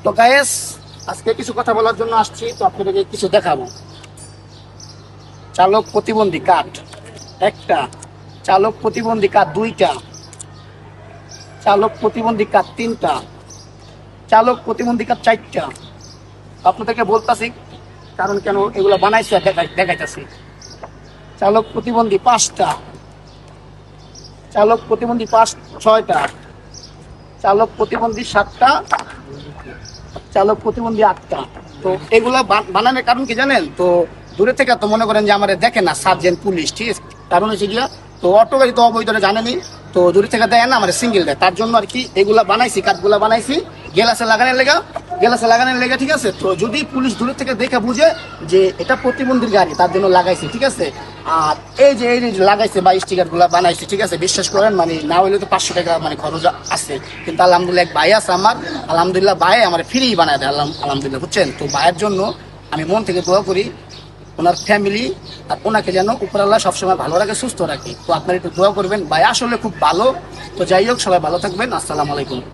তো গায়েস, আজকে কিছু কথা বলার জন্য আসছি, তো আপনাদেরকে কিছু দেখাবো। চালক প্রতিবন্ধী কার্ড একটা, চালক প্রতিবন্ধী কার্ড দুইটা, চালক প্রতিবন্ধী কার্ড তিনটা, চালক প্রতিবন্ধী কার্ড চারটা। আপনাদেরকে বলতাছি কারণ কেন এগুলো বানাইছি আর দেখাইতেছি। চালক প্রতিবন্ধী পাঁচটা, চালক প্রতিবন্ধী ছয়টা, চালক প্রতিবন্ধী সাতটা, চালক প্রতিবন্ধী আটটা। তো এগুলা বানানোর কারণ কি জানেন? তো দূরে থেকে তো মনে করেন যে আমার দেখে না সার্জেন্ট পুলিশ, ঠিক আছে, কারণ হচ্ছে গিয়া তো অটো গাড়ি তো অবৈধরা জানেনি, তো দূরে থেকে দেয় না আমার সিঙ্গেল দেয়, তার জন্য আর কি এগুলা বানাইছি, কাঠগুলা বানাইছি গেলাসে লাগানোর লেগা, ঠিক আছে। তো যদি পুলিশ দূরে থেকে দেখে বুঝে যে এটা প্রতিবন্ধীর গাড়ি, তার জন্য লাগাইছি, ঠিক আছে। আর এই যে লাগাইছে বা স্টিকার গুলা বানাইছে, ঠিক আছে, বিশ্বাস করেন মানে না হইলে তো 500 টাকা মানে খরচ আছে, কিন্তু আলহামদুলিল্লাহ এক ভাই আছে আমার, আলহামদুলিল্লাহ ভাই আমার ফ্রি বানায় দেয়, আলহামদুলিল্লাহ, বুঝছেন। তো ভাইয়ের জন্য আমি মন থেকে দোয়া করি, ওনার ফ্যামিলি আর ওনাকে যেন উপরআল্লাহ সবসময় ভালো রাখে, সুস্থ রাখে। তো আপনারা একটু দোয়া করবেন, ভাই আসলে খুব ভালো। তো যাই হোক, সবাই ভালো থাকবেন, আসসালামু আলাইকুম।